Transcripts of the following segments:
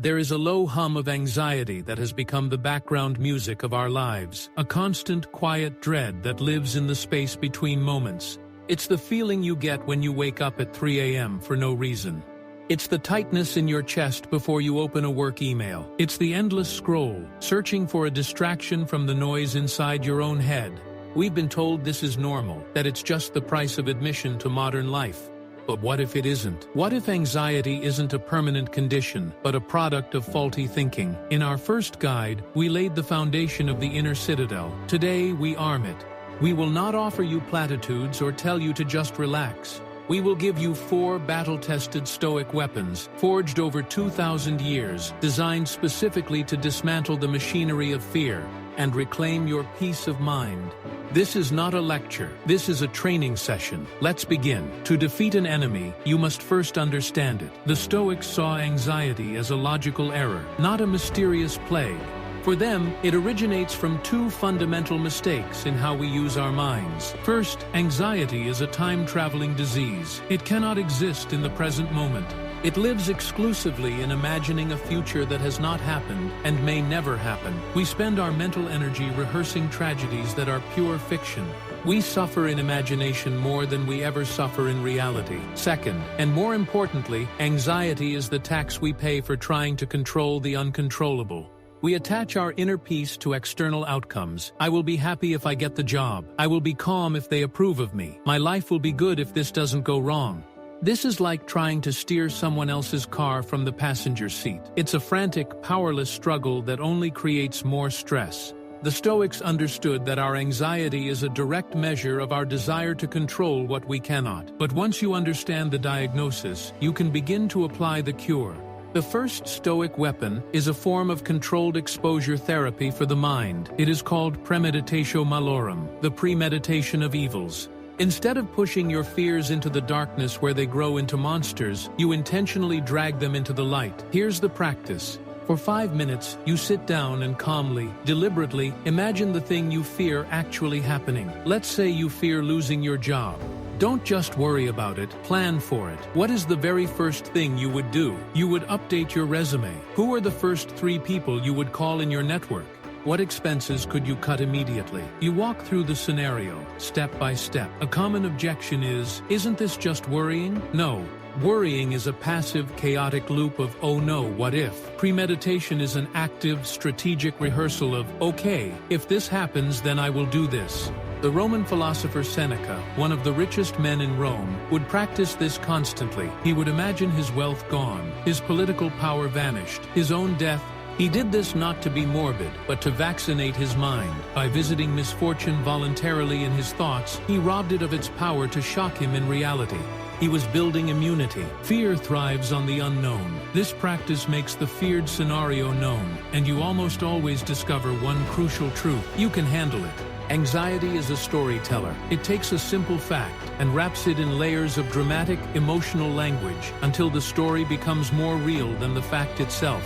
There is a low hum of anxiety that has become the background music of our lives, a constant quiet dread that lives in the space between moments. It's the feeling you get when you wake up at 3 a.m. for no reason. It's the tightness in your chest before you open a work email. It's the endless scroll, searching for a distraction from the noise inside your own head. We've been told this is normal, that it's just the price of admission to modern life. But what if it isn't? What if anxiety isn't a permanent condition, but a product of faulty thinking? In our first guide, we laid the foundation of the inner citadel. Today, we arm it. We will not offer you platitudes or tell you to just relax. We will give you 4 battle-tested Stoic weapons, forged over 2,000 years, designed specifically to dismantle the machinery of fear and reclaim your peace of mind. This is not a lecture, this is a training session. Let's begin. To defeat an enemy, you must first understand it. The Stoics saw anxiety as a logical error, not a mysterious plague. For them, it originates from 2 fundamental mistakes in how we use our minds. First, anxiety is a time-traveling disease. It cannot exist in the present moment. It lives exclusively in imagining a future that has not happened and may never happen. We spend our mental energy rehearsing tragedies that are pure fiction. We suffer in imagination more than we ever suffer in reality. Second, and more importantly, anxiety is the tax we pay for trying to control the uncontrollable. We attach our inner peace to external outcomes. I will be happy if I get the job. I will be calm if they approve of me. My life will be good if this doesn't go wrong. This is like trying to steer someone else's car from the passenger seat. It's a frantic, powerless struggle that only creates more stress. The Stoics understood that our anxiety is a direct measure of our desire to control what we cannot. But once you understand the diagnosis, you can begin to apply the cure. The first Stoic weapon is a form of controlled exposure therapy for the mind. It is called Premeditatio Malorum, the premeditation of evils. Instead of pushing your fears into the darkness where they grow into monsters, you intentionally drag them into the light. Here's the practice. For 5 minutes, you sit down and calmly, deliberately, imagine the thing you fear actually happening. Let's say you fear losing your job. Don't just worry about it, plan for it. What is the very first thing you would do? You would update your resume. Who are the first 3 people you would call in your network? What expenses could you cut immediately? You walk through the scenario, step by step. A common objection is, isn't this just worrying? No. Worrying is a passive, chaotic loop of, oh no, what if? Premeditation is an active, strategic rehearsal of, okay, if this happens, then I will do this. The Roman philosopher Seneca, one of the richest men in Rome, would practice this constantly. He would imagine his wealth gone, his political power vanished, his own death. He did this not to be morbid, but to vaccinate his mind. By visiting misfortune voluntarily in his thoughts, he robbed it of its power to shock him in reality. He was building immunity. Fear thrives on the unknown. This practice makes the feared scenario known, and you almost always discover one crucial truth. You can handle it. Anxiety is a storyteller. It takes a simple fact and wraps it in layers of dramatic, emotional language until the story becomes more real than the fact itself.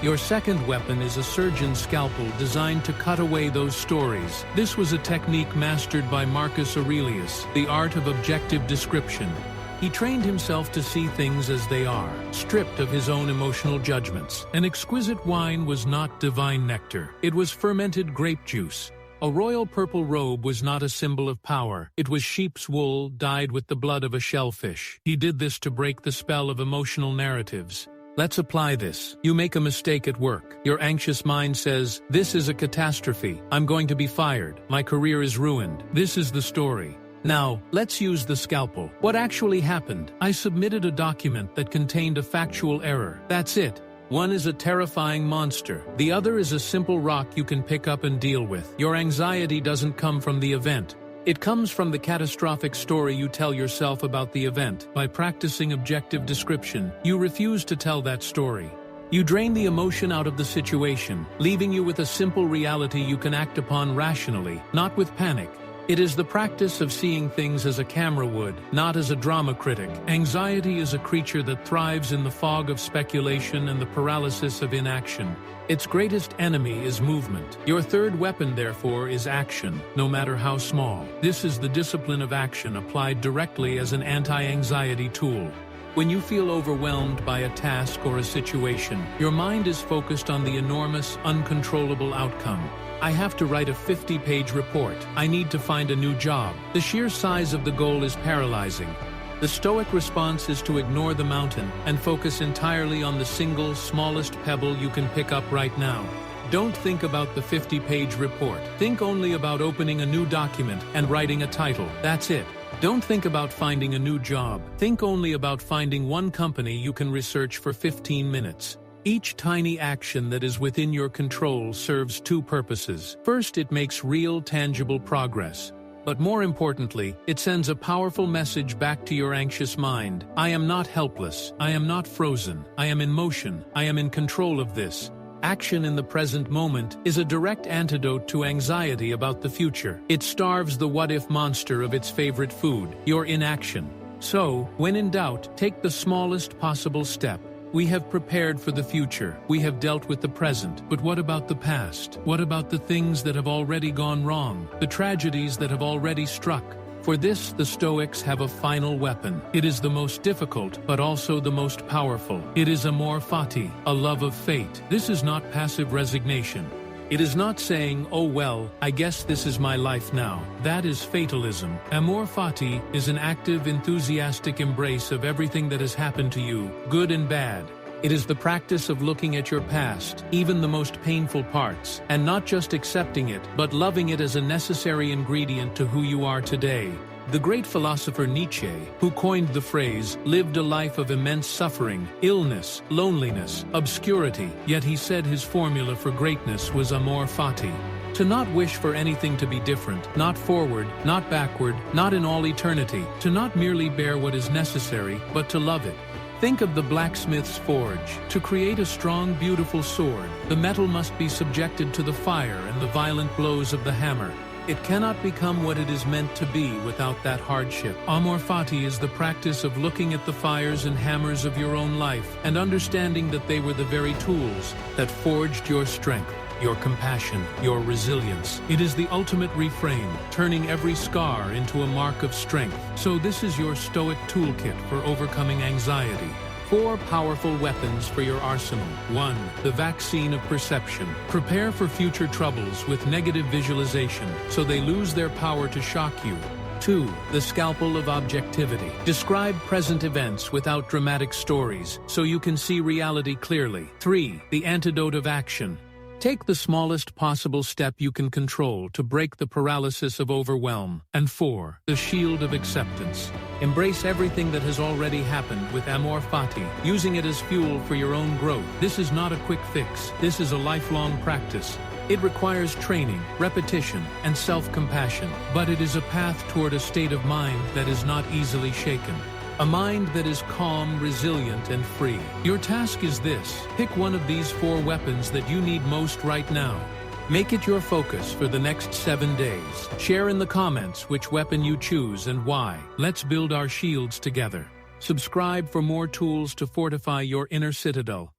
Your second weapon is a surgeon's scalpel designed to cut away those stories. This was a technique mastered by Marcus Aurelius, the art of objective description. He trained himself to see things as they are, stripped of his own emotional judgments. An exquisite wine was not divine nectar. It was fermented grape juice. A royal purple robe was not a symbol of power. It was sheep's wool dyed with the blood of a shellfish. He did this to break the spell of emotional narratives. Let's apply this. You make a mistake at work. Your anxious mind says, this is a catastrophe. I'm going to be fired. My career is ruined. This is the story. Now, let's use the scalpel. What actually happened? I submitted a document that contained a factual error. That's it. One is a terrifying monster. The other is a simple rock you can pick up and deal with. Your anxiety doesn't come from the event. It comes from the catastrophic story you tell yourself about the event. By practicing objective description, you refuse to tell that story. You drain the emotion out of the situation, leaving you with a simple reality you can act upon rationally, not with panic. It is the practice of seeing things as a camera would, not as a drama critic. Anxiety is a creature that thrives in the fog of speculation and the paralysis of inaction. Its greatest enemy is movement. Your third weapon, therefore, is action, no matter how small. This is the discipline of action applied directly as an anti-anxiety tool. When you feel overwhelmed by a task or a situation, your mind is focused on the enormous, uncontrollable outcome. I have to write a 50-page report. I need to find a new job. The sheer size of the goal is paralyzing. The Stoic response is to ignore the mountain and focus entirely on the single, smallest pebble you can pick up right now. Don't think about the 50-page report. Think only about opening a new document and writing a title. That's it. Don't think about finding a new job. Think only about finding one company you can research for 15 minutes. Each tiny action that is within your control serves two purposes. First, it makes real, tangible progress. But more importantly, it sends a powerful message back to your anxious mind. I am not helpless. I am not frozen. I am in motion. I am in control of this. Action in the present moment is a direct antidote to anxiety about the future. It starves the what-if monster of its favorite food, your inaction. So, when in doubt, take the smallest possible step. We have prepared for the future. We have dealt with the present. But what about the past? What about the things that have already gone wrong? The tragedies that have already struck? For this, the Stoics have a final weapon. It is the most difficult, but also the most powerful. It is Amor Fati, a love of fate. This is not passive resignation. It is not saying, oh well, I guess this is my life now. That is fatalism. Amor Fati is an active, enthusiastic embrace of everything that has happened to you, good and bad. It is the practice of looking at your past, even the most painful parts, and not just accepting it, but loving it as a necessary ingredient to who you are today. The great philosopher Nietzsche, who coined the phrase, lived a life of immense suffering, illness, loneliness, obscurity, yet he said his formula for greatness was Amor Fati. To not wish for anything to be different, not forward, not backward, not in all eternity, to not merely bear what is necessary, but to love it. Think of the blacksmith's forge. To create a strong, beautiful sword, the metal must be subjected to the fire and the violent blows of the hammer. It cannot become what it is meant to be without that hardship. Amor Fati is the practice of looking at the fires and hammers of your own life and understanding that they were the very tools that forged your strength, your compassion, your resilience. It is the ultimate reframe, turning every scar into a mark of strength. So this is your Stoic toolkit for overcoming anxiety. 4 powerful weapons for your arsenal. 1. The vaccine of perception. Prepare for future troubles with negative visualization, so they lose their power to shock you. 2. The scalpel of objectivity. Describe present events without dramatic stories, so you can see reality clearly. 3. The antidote of action. Take the smallest possible step you can control to break the paralysis of overwhelm. And 4. The shield of acceptance. Embrace everything that has already happened with Amor Fati, using it as fuel for your own growth. This is not a quick fix. This is a lifelong practice. It requires training, repetition, and self-compassion, but it is a path toward a state of mind that is not easily shaken. A mind that is calm, resilient, and free. Your task is this: pick one of these 4 weapons that you need most right now. Make it your focus for the next 7 days. Share in the comments which weapon you choose and why. Let's build our shields together. Subscribe for more tools to fortify your inner citadel.